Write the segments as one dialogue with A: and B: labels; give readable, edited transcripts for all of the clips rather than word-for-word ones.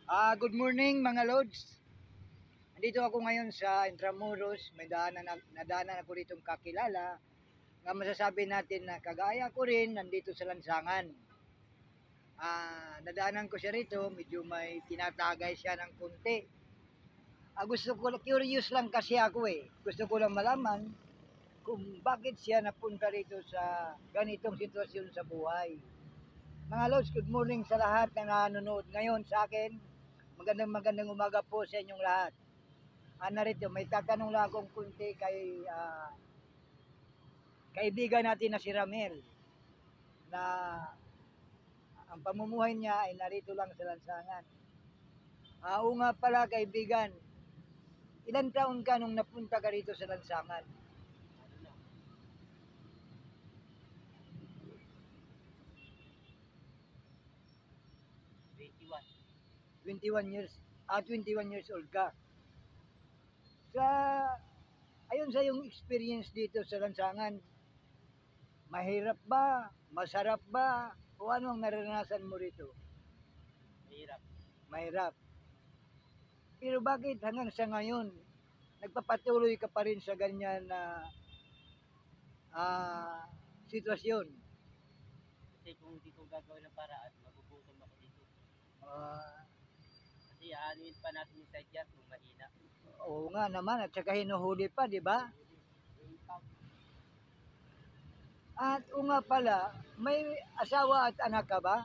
A: Good morning mga Lods. Nandito ako ngayon sa Intramuros. May nadaanan ako ditong kakilala nga masasabi natin na kagaya ko rin nandito sa Lansangan. Nadaanan ko siya rito, medyo may tinatagay siya ng kunti. Curious lang kasi ako eh. Gusto ko lang malaman kung bakit siya napunta rito sa ganitong sitwasyon sa buhay. Mga Lods, good morning sa lahat na nanonood ngayon sa akin. Magandang umaga po sa inyong lahat. Narito, may tatanong lang akong kunti kay kaibigan natin na si Ramel na ang pamumuhay niya ay narito lang sa Lansangan. Oo nga pala kaibigan, ilan taon ka nung napunta ka rito sa Lansangan? 21 years. 21 years old ka. Ayon sa yung experience dito sa Lansangan, mahirap ba? Masarap ba? O ano ang naranasan mo rito? Mahirap. Pero bakit hanggang sa ngayon, nagpapatuloy ka pa rin sa ganyan na sitwasyon?
B: Kasi kung hindi ko gagawin ng paraan, magugutom ako dito. Kasi aanuin pa natin yung sadya kung mahina.
A: Oo nga naman, at saka hinuhuli pa, di ba? At nga pala, may asawa at anak ka ba?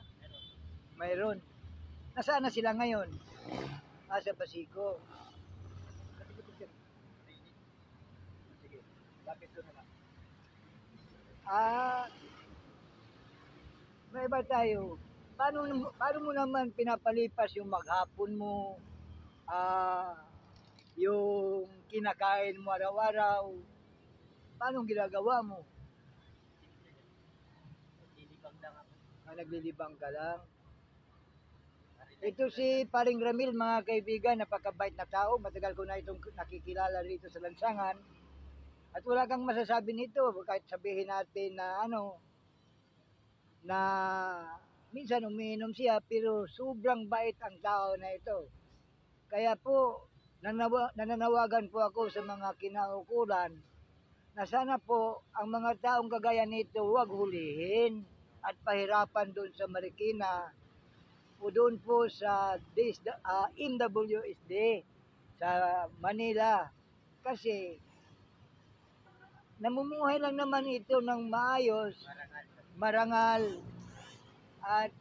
A: Mayroon. Nasaan na sila ngayon? Sa Basico. Sige, bakit ito na lang? May iba tayo. Paano mo naman pinapalipas yung maghapon mo, yung kinakain mo araw-araw? Paano ginagawa mo?
B: Naglilibang lang ako.
A: Naglilibang ka lang? Ito si Paring Ramil, mga kaibigan, napakabait na tao. Matagal ko na itong nakikilala rito sa Lansangan. At wala kang masasabi nito, kahit sabihin natin na na minsan umiinom siya, pero sobrang bait ang tao na ito. Kaya po, nananawagan po ako sa mga kinaukulan na sana po ang mga taong kagaya nito huwag hulihin at pahirapan doon sa Marikina o doon po sa MWSD sa Manila. Kasi namumuhay lang naman ito ng maayos, marangal, at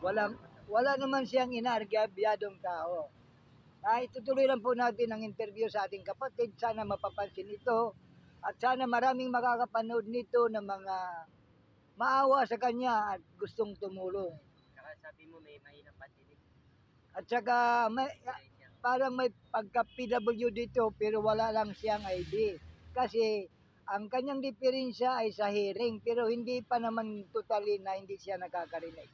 A: wala naman siyang inaargabyadong tao. Itutuloy lang po natin ang interview sa ating kapatid. Sana mapapansin ito at sana maraming makakapanood nito na mga maawa sa kanya at gustong tumulong.
B: Saka sabi mo may mahinang pandinig.
A: At saka parang may pagka-PW dito pero wala lang siyang ID. Kasi ang kanyang diferensya ay sa hearing pero hindi pa naman totally na hindi siya nakakarinig.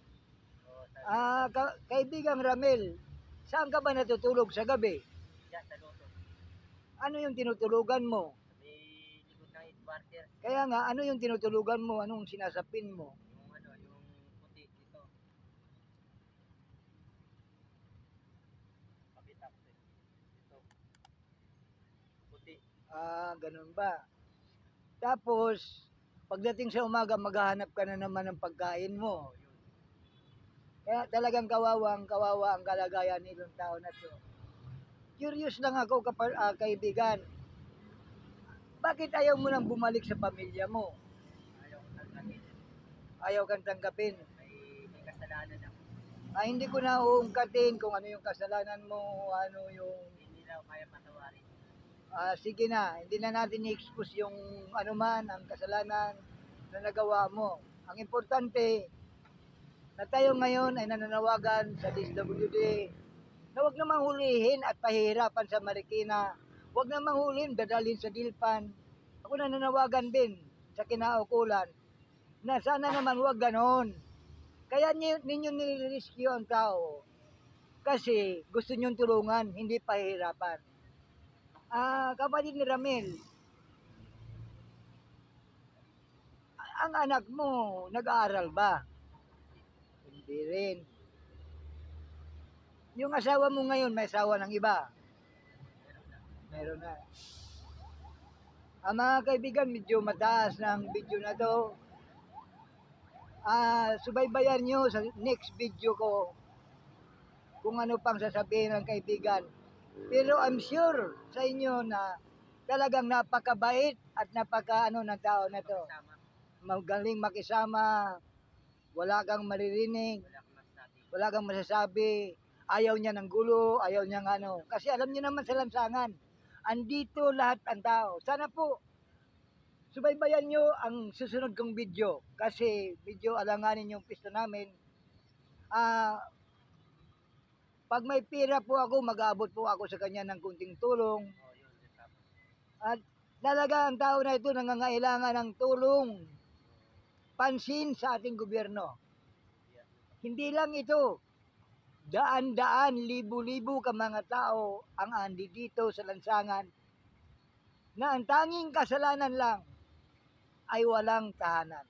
A: Kaibigang Ramel, saan ka ba natutulog sa gabi?
B: Diyan sa loto.
A: Ano yung tinutulugan mo?
B: May likod ng headquarter.
A: Kaya nga, ano yung tinutulugan mo? Anong sinasapin mo?
B: Yung puti dito. Pabitak dito. Puti.
A: Ganun ba? Tapos, pagdating sa umaga, maghahanap ka na naman ng pagkain mo. Kaya talagang kawawa ang kalagayan nitong tao na to. Curious lang ako, kaibigan. Bakit ayaw mo nang bumalik sa pamilya mo?
B: Ayaw kong tanggapin.
A: Ayaw kang tanggapin?
B: May kasalanan ako.
A: Hindi ko na uungkatin kung ano yung kasalanan mo, ano yung...
B: Hindi na ako kaya patawarin.
A: Sige na, hindi na natin i-expose yung anuman, ang kasalanan na nagawa mo. Ang importante, na tayo ngayon ay nananawagan sa DSWD na huwag namang hulihin at pahihirapan sa Marikina. Huwag namang hulihin, dadalhin sa Dilpan. Ako nananawagan din sa kinaukulan na sana naman huwag ganon. Kaya ninyo nilirescue ang tao kasi gusto nyong tulungan, hindi pahihirapan. Kapatid ni Ramil, ang anak mo nag-aaral ba? Hindi rin. Yung asawa mo ngayon, may asawa ng iba. Meron na. Mga kaibigan, medyo mataas ng video na to. Subaybayan nyo sa next video ko kung ano pang sasabihin ng kaibigan. Pero I'm sure sa inyo na talagang napakabait at napaka ng tao na to. Magaling makisama, wala kang maririnig, wala kang masasabi, ayaw niya ng gulo, ayaw niya ng ano. Kasi alam niyo naman sa lansangan, andito lahat ang tao. Sana po, subaybayan nyo ang susunod kong video. Kasi video alanganin yung pisto namin. Pag may pira po ako, mag-aabot po ako sa kanya ng kunting tulong. At talaga ang tao na ito nangangailangan ng tulong, pansin sa ating gobyerno. Hindi lang ito, daan-daan, libu-libu ka mga tao ang andi dito sa lansangan na ang tanging kasalanan lang ay walang tahanan.